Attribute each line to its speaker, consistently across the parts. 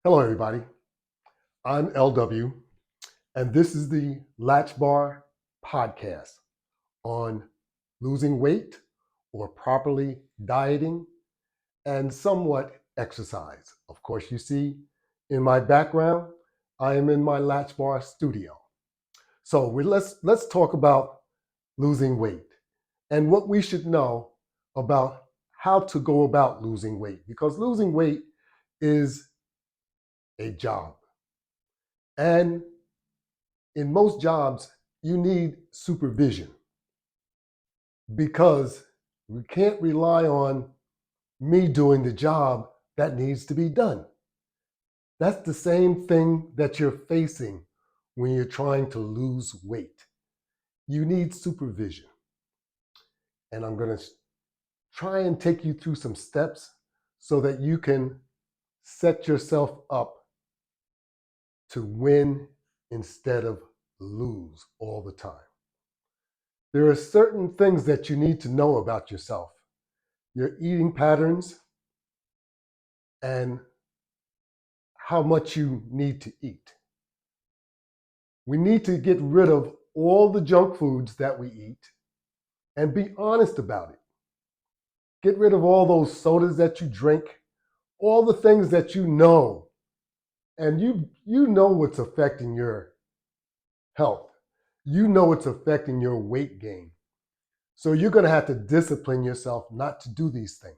Speaker 1: Hello, everybody. I'm LW, and this is the Latch podcast on losing weight or properly dieting and somewhat exercise. Of course, you see in my background, I am in my Latch studio. So let's talk about losing weight and what we should know about how to go about losing weight, because losing weight is a job. And in most jobs, you need supervision because we can't rely on me doing the job that needs to be done. That's the same thing that you're facing when you're trying to lose weight. You need supervision. And I'm going to try and take you through some steps so that you can set yourself up to win instead of lose all the time. There are certain things that you need to know about yourself, your eating patterns, and how much you need to eat. We need to get rid of all the junk foods that we eat and be honest about it. Get rid of all those sodas that you drink, all the things that you know, and you know what's affecting your health. You know it's affecting your weight gain. So you're going to have to discipline yourself not to do these things.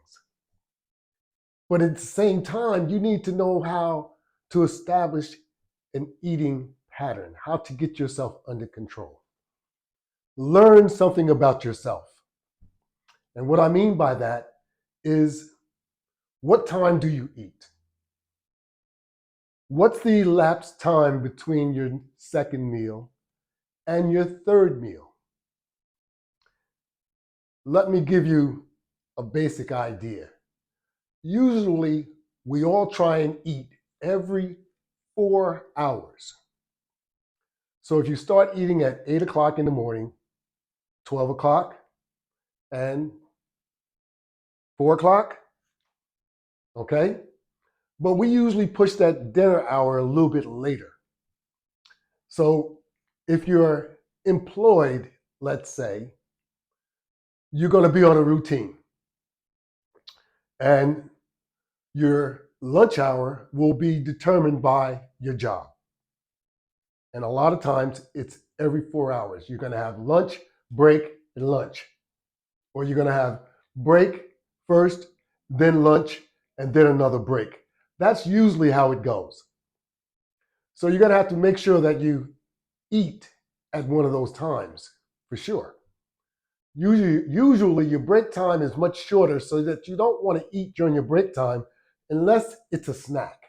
Speaker 1: But at the same time, you need to know how to establish an eating pattern, how to get yourself under control. Learn something about yourself. And what I mean by that is, what time do you eat? What's the elapsed time between your second meal and your third meal? Let me give you a basic idea. Usually, we all try and eat every 4 hours. So if you start eating at 8 o'clock in the morning, 12 o'clock, and 4 o'clock, okay? But we usually push that dinner hour a little bit later. So if you're employed, let's say, you're going to be on a routine. And your lunch hour will be determined by your job. And a lot of times it's every 4 hours. You're going to have lunch, break, and lunch. Or you're going to have break first, then lunch, and then another break. That's usually how it goes. So you're going to have to make sure that you eat at one of those times for sure. Usually your break time is much shorter so that you don't want to eat during your break time unless it's a snack.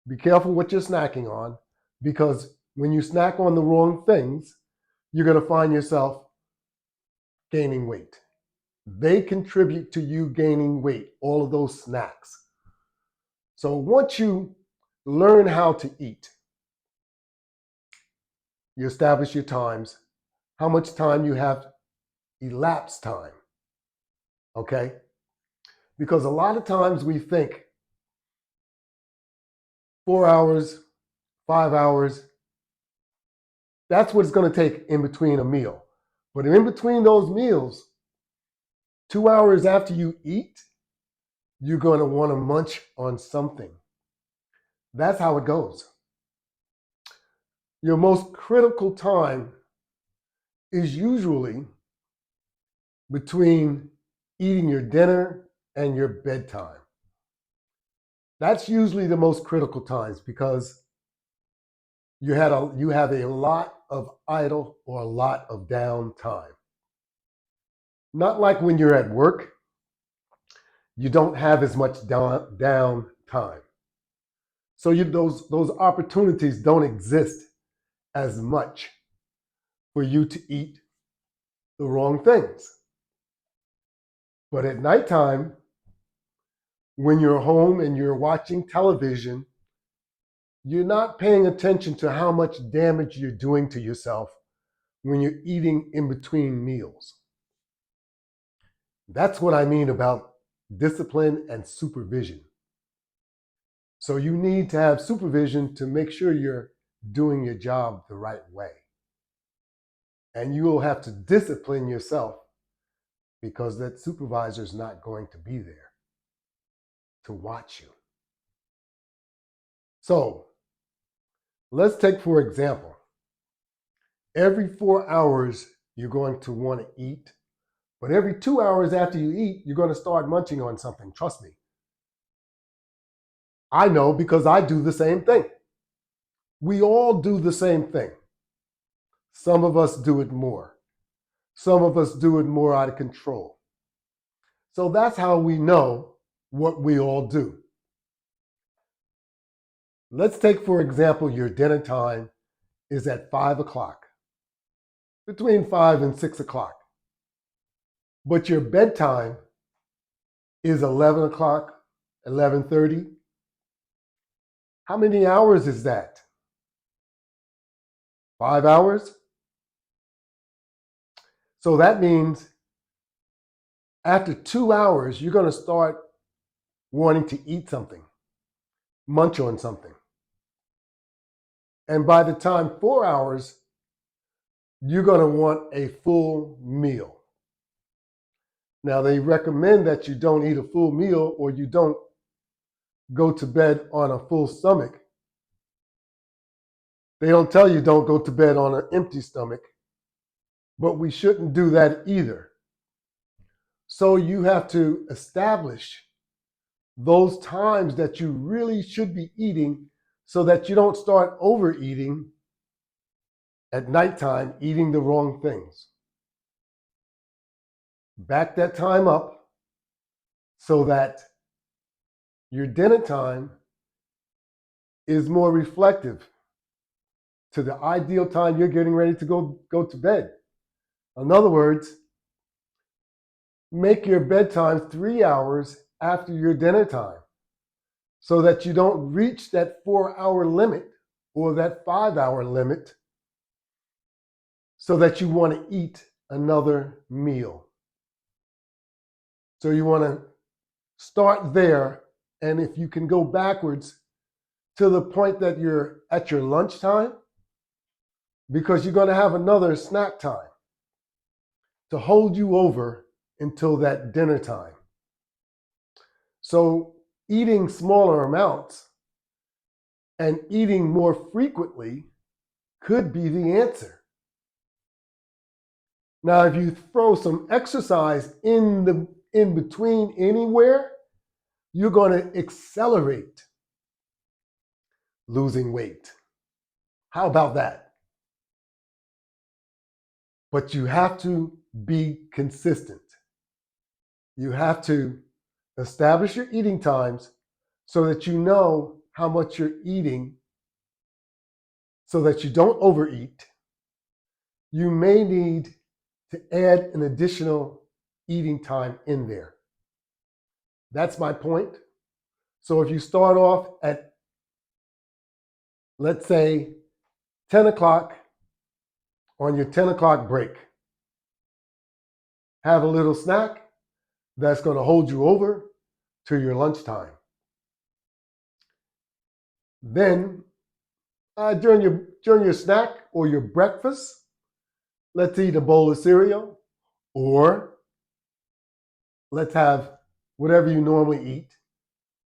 Speaker 1: Be careful what you're snacking on, because when you snack on the wrong things, you're going to find yourself gaining weight. They contribute to you gaining weight, all of those snacks. So once you learn how to eat, you establish your times, how much time you have elapsed time, okay? Because a lot of times we think 4 hours, 5 hours, that's what it's going to take in between a meal. But in between those meals, 2 hours after you eat, you're going to want to munch on something. That's how it goes. Your most critical time is usually between eating your dinner and your bedtime. That's usually the most critical times because you have a lot of idle or a lot of downtime. Not like when you're at work, you don't have as much down time. So those opportunities don't exist as much for you to eat the wrong things. But at nighttime, when you're home and you're watching television, you're not paying attention to how much damage you're doing to yourself when you're eating in between meals. That's what I mean about discipline and supervision. So you need to have supervision to make sure you're doing your job the right way. And you will have to discipline yourself because that supervisor is not going to be there to watch you. So let's take, for example, every 4 hours you're going to want to eat, but every 2 hours after you eat, you're going to start munching on something. Trust me. I know because I do the same thing. We all do the same thing. Some of us do it more. Some of us do it more out of control. So that's how we know what we all do. Let's take, for example, your dinner time is at 5 o'clock, between 5 and 6 o'clock. But your bedtime is 11 o'clock, 11:30. How many hours is that? 5 hours? So that means after 2 hours, you're going to start wanting to eat something, munch on something. And by the time 4 hours, you're going to want a full meal. Now, they recommend that you don't eat a full meal or you don't go to bed on a full stomach. They don't tell you don't go to bed on an empty stomach, but we shouldn't do that either. So you have to establish those times that you really should be eating so that you don't start overeating at nighttime, eating the wrong things. Back that time up so that your dinner time is more reflective to the ideal time you're getting ready to go to bed. In other words, make your bedtime 3 hours after your dinner time so that you don't reach that 4 hour limit or that 5 hour limit so that you want to eat another meal. So you want to start there, and if you can go backwards to the point that you're at your lunchtime, because you're going to have another snack time to hold you over until that dinner time. So eating smaller amounts and eating more frequently could be the answer. Now, if you throw some exercise in between anywhere, you're going to accelerate losing weight. How about that? But you have to be consistent. You have to establish your eating times so that you know how much you're eating so that you don't overeat. You may need to add an additional eating time in there. That's my point. So if you start off at, let's say, 10 o'clock on your 10 o'clock break, have a little snack that's going to hold you over to your lunchtime. Then during your snack or your breakfast, let's eat a bowl of cereal, or let's have whatever you normally eat.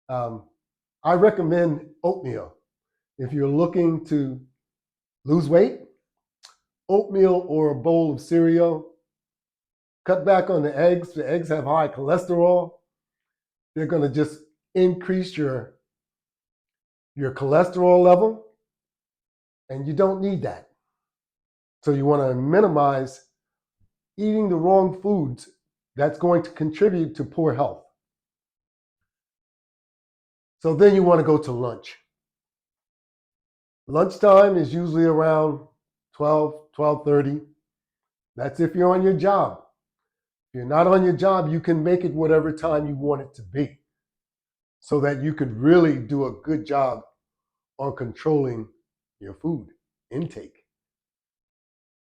Speaker 1: I recommend oatmeal. If you're looking to lose weight, oatmeal or a bowl of cereal. Cut back on the eggs. The eggs have high cholesterol. They're going to just increase your cholesterol level, and you don't need that. So you want to minimize eating the wrong foods that's going to contribute to poor health. So then you want to go to lunch. Lunchtime is usually around 12:30. That's if you're on your job. If you're not on your job, you can make it whatever time you want it to be so that you could really do a good job on controlling your food intake.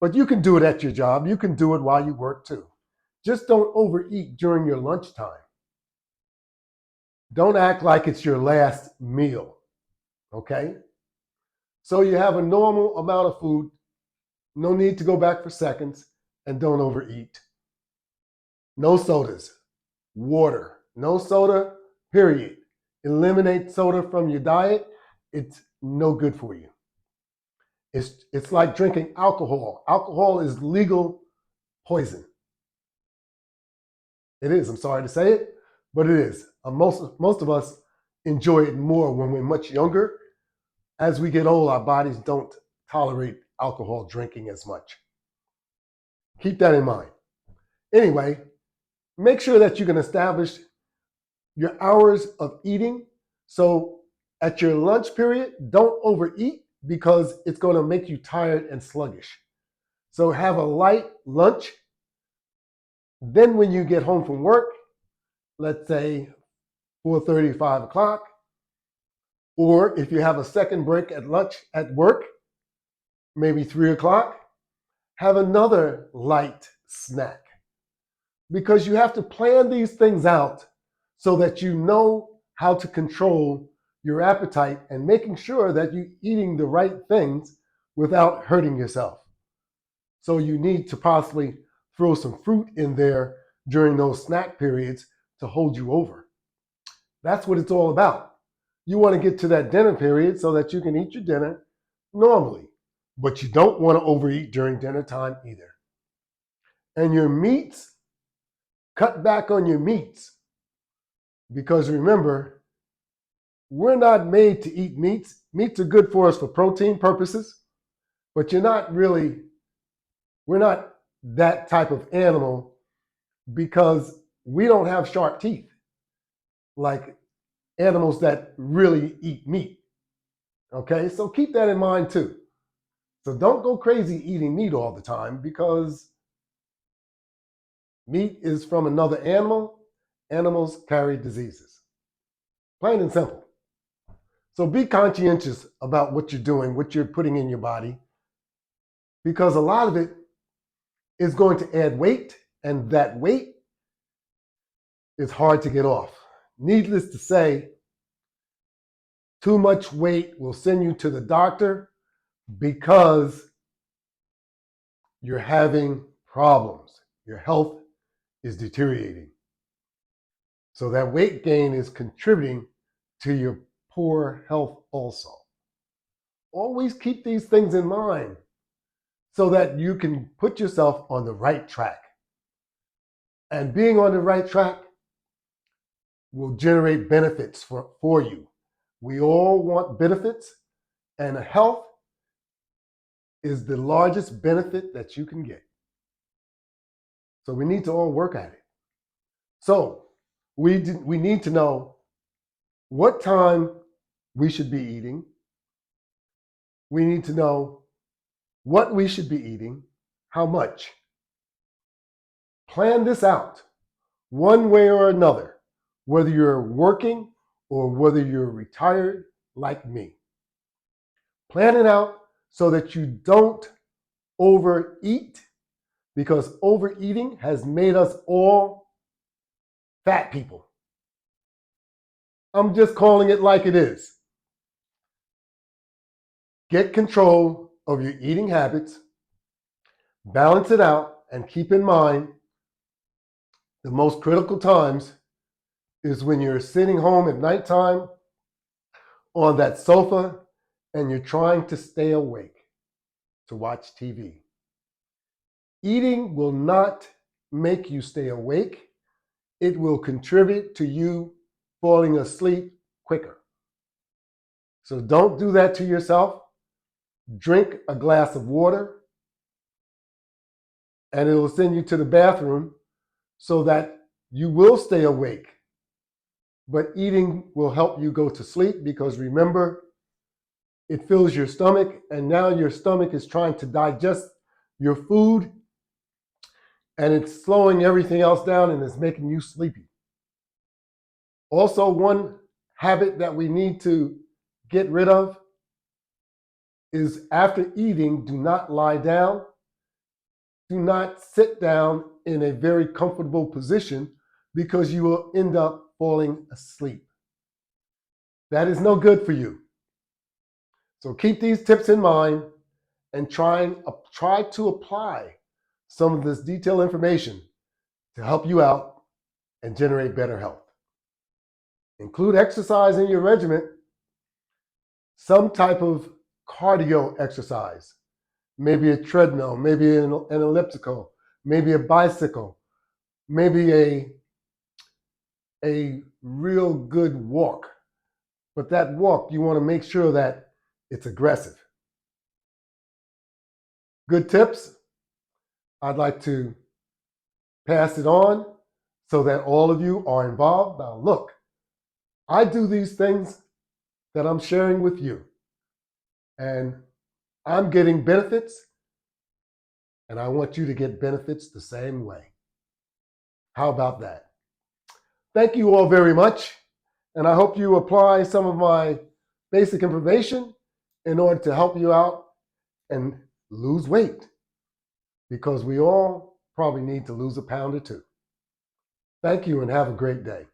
Speaker 1: But you can do it at your job. You can do it while you work too. Just don't overeat during your lunchtime. Don't act like it's your last meal, okay? So you have a normal amount of food, no need to go back for seconds, and don't overeat. No sodas, water, no soda, period. Eliminate soda from your diet. It's no good for you. It's like drinking alcohol. Alcohol is legal poison. It is. I'm sorry to say it, but it is. Most of us enjoy it more when we're much younger. As we get old, our bodies don't tolerate alcohol drinking as much. Keep that in mind. Anyway, make sure that you can establish your hours of eating. So at your lunch period, don't overeat because it's going to make you tired and sluggish. So have a light lunch. Then when you get home from work, let's say 4:30, 5 o'clock, or if you have a second break at lunch at work, maybe 3 o'clock, have another light snack. Because you have to plan these things out so that you know how to control your appetite and making sure that you're eating the right things without hurting yourself. So you need to possibly throw some fruit in there during those snack periods to hold you over. That's what it's all about. You want to get to that dinner period so that you can eat your dinner normally, but you don't want to overeat during dinner time either. And your meats, cut back on your meats because remember, we're not made to eat meats. Meats are good for us for protein purposes, but we're not that type of animal because we don't have sharp teeth like animals that really eat meat. Okay, so keep that in mind too. So don't go crazy eating meat all the time because meat is from another animal. Animals carry diseases. Plain and simple. So be conscientious about what you're doing, what you're putting in your body, because a lot of it is going to add weight, and that weight is hard to get off. Needless to say, too much weight will send you to the doctor because you're having problems. Your health is deteriorating. So that weight gain is contributing to your poor health also. Always keep these things in mind so that you can put yourself on the right track. And being on the right track will generate benefits for you. We all want benefits, and health is the largest benefit that you can get. So we need to all work at it. So we need to know what time we should be eating. We need to know what we should be eating, how much. Plan this out one way or another, whether you're working or whether you're retired like me. Plan it out so that you don't overeat because overeating has made us all fat people. I'm just calling it like it is. Get control of your eating habits, balance it out, and keep in mind the most critical times is when you're sitting home at nighttime on that sofa and you're trying to stay awake to watch TV. Eating will not make you stay awake. It will contribute to you falling asleep quicker. So don't do that to yourself. Drink a glass of water and it will send you to the bathroom so that you will stay awake. But eating will help you go to sleep because remember, it fills your stomach and now your stomach is trying to digest your food and it's slowing everything else down and it's making you sleepy. Also, one habit that we need to get rid of is after eating, do not lie down. Do not sit down in a very comfortable position because you will end up falling asleep. That is no good for you. So keep these tips in mind and try to apply some of this detailed information to help you out and generate better health. Include exercise in your regimen, some type of cardio exercise, maybe a treadmill, maybe an elliptical, maybe a bicycle, maybe a real good walk. But that walk, you want to make sure that it's aggressive. Good tips. I'd like to pass it on so that all of you are involved. Now, look, I do these things that I'm sharing with you, and I'm getting benefits, and I want you to get benefits the same way. How about that? Thank you all very much, and I hope you apply some of my basic information in order to help you out and lose weight, because we all probably need to lose a pound or two. Thank you and have a great day.